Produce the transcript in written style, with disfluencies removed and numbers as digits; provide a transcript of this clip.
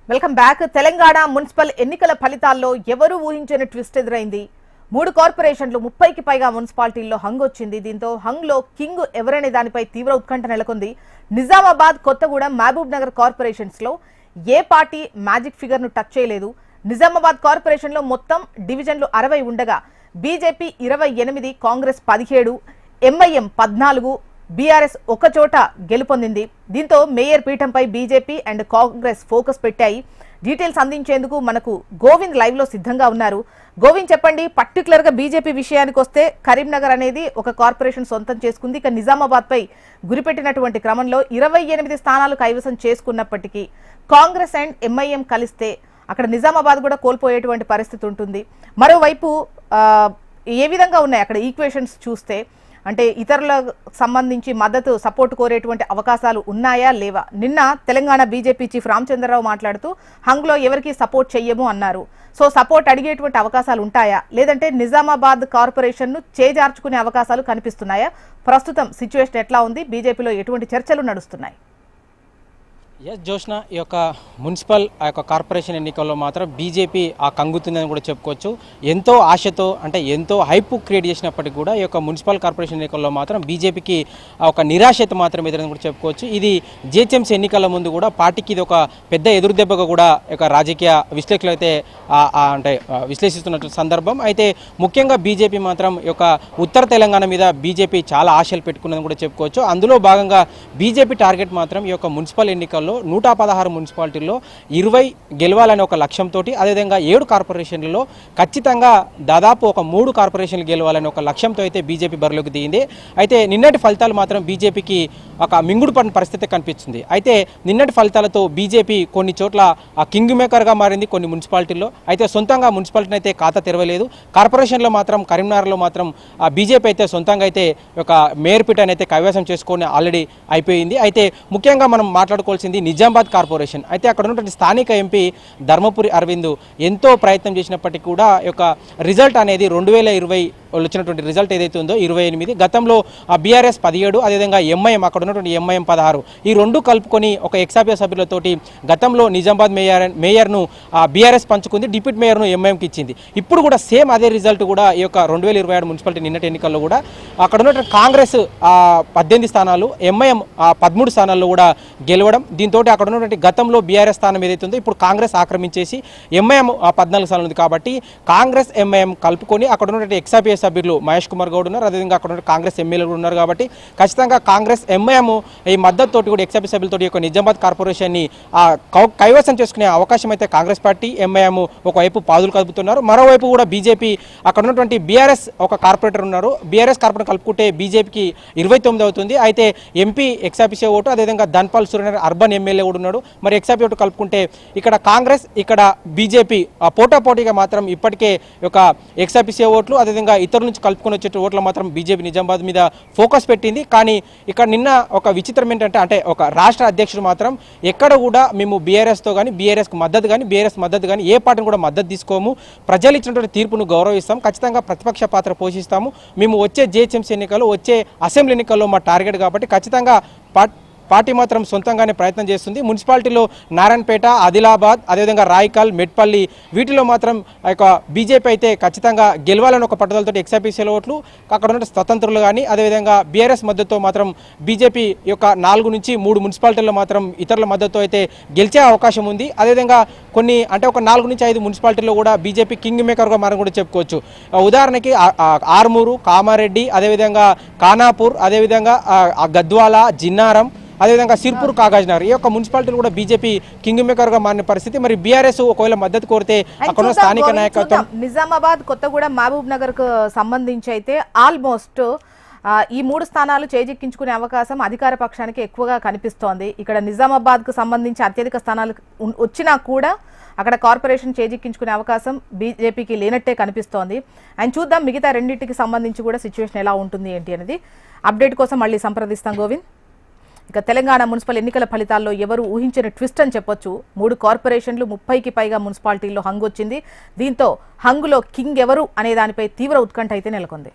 Welcome back. Telangana municipal ఎన్నికల ఫలితాల్లో ఎవరు ఊహించని ట్విస్ట్ ఎదురైంది. 3 కార్పొరేషన్లు 30కి పైగా మున్సిపాలిటీల్లో హంగ్ వచ్చింది. దీంతో హంగ్ లో కింగ్ ఎవరనే దానిపై తీవ్ర ఉత్కంఠ నెలకొంది. నిజామాబాద్, కొత్తగూడెం, మహబూబ్ నగర్ కార్పొరేషన్స్ లో ఏ పార్టీ మ్యాజిక్ ఫిగర్ ను టచ్ చేయలేదు. నిజామాబాద్ కార్పొరేషన్ లో మొత్తం డివిజన్లు 60 ఉండగా బీజేపీ 28, కాంగ్రెస్ 17, ఎంఐఎం 14, బీఆర్ఎస్ ఒక చోట గెలుపొందింది. దీంతో మేయర్ పీఠంపై బీజేపీ అండ్ కాంగ్రెస్ ఫోకస్ పెట్టాయి. డీటెయిల్స్ అందించేందుకు మనకు గోవింద్ లైవ్ లో సిద్ధంగా ఉన్నారు. గోవింద్, చెప్పండి, పర్టికులర్ గా బీజేపీ విషయానికి వస్తే కరీంనగర్ అనేది ఒక కార్పొరేషన్ సొంతం చేసుకుంది. ఇక నిజామాబాద్ పై గురిపెట్టినటువంటి క్రమంలో 28 స్థానాలు కైవసం చేసుకున్నప్పటికీ కాంగ్రెస్ అండ్ ఎంఐఎం కలిస్తే అక్కడ నిజామాబాద్ కూడా కోల్పోయేటువంటి పరిస్థితి ఉంటుంది. మరోవైపు ఏ విధంగా ఉన్నాయి అక్కడ ఈక్వేషన్స్ చూస్తే, అంటే ఇతరులకు సంబంధించి మద్దతు సపోర్ట్ కోరేటువంటి అవకాశాలు ఉన్నాయా లేవా? నిన్న తెలంగాణ బీజేపీ చీఫ్ రామచంద్రరావు మాట్లాడుతూ హంగ్లో ఎవరికి సపోర్ట్ చెయ్యము అన్నారు. సో సపోర్ట్ అడిగేటువంటి అవకాశాలు ఉంటాయా, లేదంటే నిజామాబాద్ కార్పొరేషన్ ను చేజార్చుకునే అవకాశాలు కనిపిస్తున్నాయా? ప్రస్తుతం సిచ్యువేషన్ ఎట్లా ఉంది? బీజేపీలో ఎటువంటి చర్చలు నడుస్తున్నాయి? ఎస్ జోష్న, ఈ యొక్క మున్సిపల్ కార్పొరేషన్ ఎన్నికల్లో మాత్రం బీజేపీ కంగుతుందని కూడా చెప్పుకోవచ్చు. ఎంతో ఆశతో, అంటే ఎంతో హైప్ క్రియేట్ చేసినప్పటికీ కూడా ఈ యొక్క మున్సిపల్ కార్పొరేషన్ ఎన్నికల్లో మాత్రం బీజేపీకి ఒక నిరాశత మాత్రం ఎదురని కూడా చెప్పుకోవచ్చు. ఇది జిహెచ్ఎంసీ ఎన్నికల ముందు కూడా పార్టీకి ఇది ఒక పెద్ద ఎదురుదెబ్బగా కూడా రాజకీయ విశ్లేషకులు అయితే విశ్లేషిస్తున్న సందర్భం. అయితే ముఖ్యంగా బీజేపీ మాత్రం ఈ యొక్క ఉత్తర తెలంగాణ మీద బీజేపీ చాలా ఆశలు పెట్టుకున్నదని కూడా చెప్పుకోవచ్చు. అందులో భాగంగా బీజేపీ టార్గెట్ మాత్రం ఈ యొక్క మున్సిపల్ ఎన్నికల్లో 116 మున్సిపాలిటీల్లో 20 గెలవాలనే ఒక లక్ష్యంతో, అదేవిధంగా 7 కార్పొరేషన్లలో ఖచ్చితంగా దాదాపు ఒక 3 కార్పొరేషన్లు గెలవాలనే ఒక లక్ష్యంతో అయితే బీజేపీ బరిలోకి దిగింది. అయితే నిన్నటి ఫలితాలు మాత్రం బీజేపీకి ఒక మింగుడు పడిన పరిస్థితి కనిపిస్తుంది. అయితే నిన్నటి ఫలితాలతో బీజేపీ కొన్ని చోట్ల కింగ్ మేకర్గా మారింది కొన్ని మున్సిపాలిటీల్లో. అయితే సొంతంగా మున్సిపాలిటీని అయితే ఖాతా తెరవలేదు. కార్పొరేషన్లో మాత్రం కరీంనగర్లో మాత్రం బీజేపీ అయితే సొంతంగా అయితే ఒక మేయర్ పీఠాన్ని అయితే కైవసం చేసుకొని ఆల్రెడీ అయిపోయింది. అయితే ముఖ్యంగా మనం మాట్లాడుకోవాల్సింది నిజామాబాద్ కార్పొరేషన్. అయితే అక్కడ ఉన్నటువంటి స్థానిక ఎంపీ ధర్మపురి అరవింద్ ఎంతో ప్రయత్నం చేసినప్పటికీ కూడా ఈ యొక్క రిజల్ట్ అనేది 2020 వచ్చినటువంటి రిజల్ట్ ఏదైతే ఉందో 28, గతంలో బీఆర్ఎస్ 17, అదేవిధంగా ఎంఐఎం అక్కడ ఉన్నటువంటి ఎంఐఎం 16, ఈ రెండు కలుపుకొని ఒక ఎక్సాపియా సభ్యులతోటి గతంలో నిజామాబాద్ మేయర్ను బీఆర్ఎస్ పంచుకుంది, డిప్యూటీ మేయర్ను ఎంఐఎంకి ఇచ్చింది. ఇప్పుడు కూడా సేమ్ అదే రిజల్ట్ కూడా ఈ యొక్క 2027 మున్సిపాలిటీ నిన్నటి ఎన్నికల్లో కూడా అక్కడ ఉన్నటువంటి కాంగ్రెస్ 18 స్థానాలు, ఎంఐఎం 13 స్థానాల్లో కూడా గెలవడం. దీంతో అక్కడ ఉన్నటువంటి గతంలో బీఆర్ఎస్ స్థానం ఏదైతే ఉందో ఇప్పుడు కాంగ్రెస్ ఆక్రమించేసి ఎంఐఎం 14 స్థానాలు ఉంది. కాబట్టి కాంగ్రెస్ ఎంఐఎం కలుపుకొని అక్కడ ఉన్నటువంటి ఎక్సాపియా సభ్యులు మహేష్ కుమార్ గౌడ్ ఉన్నారు, అదేవిధంగా అక్కడ కాంగ్రెస్ ఎమ్మెల్యేలు కూడా ఉన్నారు. కాబట్టి ఖచ్చితంగా కాంగ్రెస్ ఎంఐఎం ఈ మద్దతుతోటి కూడా ఎక్సాపియా సభ్యులతో యొక్క నిజామాబాద్ కార్పొరేషన్ని కైవసం చేసుకునే అవకాశం అయితే కాంగ్రెస్ పార్టీ ఎంఐఎం ఒకవైపు పాదులు కలుపుతున్నారు. మరోవైపు కూడా బీజేపీ అక్కడ ఉన్నటువంటి బీఆర్ఎస్ ఒక కార్పొరేటర్ ఉన్నారు, బీఆర్ఎస్ కార్పొరేటర్ కలుపుకుంటే బీజేపీకి 29 అవుతుంది. అయితే ఎంపీ ఎక్సాపియా ఓటు, అదేవిధంగా ధన్పాల్ సూర్యనారాయణ అర్బన్ ఎమ్మెల్యే కూడా ఉన్నాడు. మరి ఎక్సాపియా ఓటు కలుపుకుంటే ఇక్కడ కాంగ్రెస్, ఇక్కడ బీజేపీ పోటాపోటీగా మాత్రం ఇప్పటికే ఒక ఎక్సాపియా ఓట్లు, అదేవిధంగా ఇతరుల నుంచి కలుపుకొని వచ్చే ఓట్ల మాత్రం బీజేపీ నిజామాబాద్ మీద ఫోకస్ పెట్టింది. కానీ ఇక్కడ నిన్న ఒక విచిత్రం ఏంటంటే, అంటే ఒక రాష్ట్ర అధ్యక్షుడు మాత్రం ఎక్కడ కూడా మేము బీఆర్ఎస్తో కానీ బీఆర్ఎస్కి మద్దతు కానీ బీఆర్ఎస్ మద్దతు కానీ ఏ పార్టీని కూడా మద్దతు తీసుకోము, ప్రజలు ఇచ్చినటువంటి తీర్పును గౌరవిస్తాం, ఖచ్చితంగా ప్రతిపక్ష పాత్ర పోషిస్తాము, మేము వచ్చే జిహెచ్ఎంసీ ఎన్నికల్లో వచ్చే అసెంబ్లీ ఎన్నికల్లో మా టార్గెట్ కాబట్టి ఖచ్చితంగా పార్టీ మాత్రం సొంతంగానే ప్రయత్నం చేస్తుంది. మున్సిపాలిటీలో నారాయణపేట, ఆదిలాబాద్, అదేవిధంగా రాయకల్, మెట్పల్లి వీటిలో మాత్రం బీజేపీ అయితే ఖచ్చితంగా గెలవాలని ఒక పట్టుదలతో ఎక్సాపియా ఓట్లు, అక్కడ ఉన్న స్వతంత్రులు కానీ అదేవిధంగా బీఆర్ఎస్ మద్దతుతో మాత్రం బీజేపీ యొక్క 4 నుంచి 3 మున్సిపాలిటీల్లో మాత్రం ఇతరుల మద్దతుతో అయితే గెలిచే అవకాశం ఉంది. అదేవిధంగా కొన్ని అంటే ఒక 4 నుంచి 5 మున్సిపాలిటీల్లో కూడా బీజేపీ కింగ్ మేకర్గా మనం కూడా చెప్పుకోవచ్చు. ఉదాహరణకి ఆర్మూరు, కామారెడ్డి, అదేవిధంగా ఖానాపూర్, అదేవిధంగా గద్వాల, జిన్నారం, అదేవిధంగా సిర్పూర్, కాగజ్నగర్ ఈ యొక్క మున్సిపాలిటీలు కూడా బీజేపీ కింగ్ మేకర్ గా మారిన పరిస్థితి. మరి బీఆర్ఎస్ ఒకవేళ మద్దతు కోరితే అక్కడ స్థానిక నాయకత్వం నిజామాబాద్, కొత్తగూడెం, మహబూబ్ నగర్ కు సంబంధించి అయితే ఆల్మోస్ట్ ఈ 3 స్థానాలు చేజిక్కించుకునే అవకాశం అధికార పక్షానికి ఎక్కువగా కనిపిస్తోంది. ఇక్కడ నిజామాబాద్ కు సంబంధించి అత్యధిక స్థానాలు వచ్చినా కూడా అక్కడ కార్పొరేషన్ చేజిక్కించుకునే అవకాశం బీజేపీకి లేనట్టే కనిపిస్తోంది. అండ్ చూద్దాం మిగతా రెండింటికి సంబంధించి కూడా సిచ్యువేషన్ ఎలా ఉంటుంది ఏంటి అనేది. అప్డేట్ కోసం మళ్ళీ సంప్రదిస్తాం గోవింద్. ఇక తెలంగాణ మున్సిపల్ ఎన్నికల ఫలితాల్లో ఎవరు ఊహించిన ట్విస్ట్ అని చెప్పొచ్చు. 3 కార్పొరేషన్లు 30కి పైగా మున్సిపాలిటీల్లో హంగ్ వచ్చింది. దీంతో హంగులో కింగ్ ఎవరు అనే దానిపై తీవ్ర ఉత్కంఠ అయితే నెలకొంది.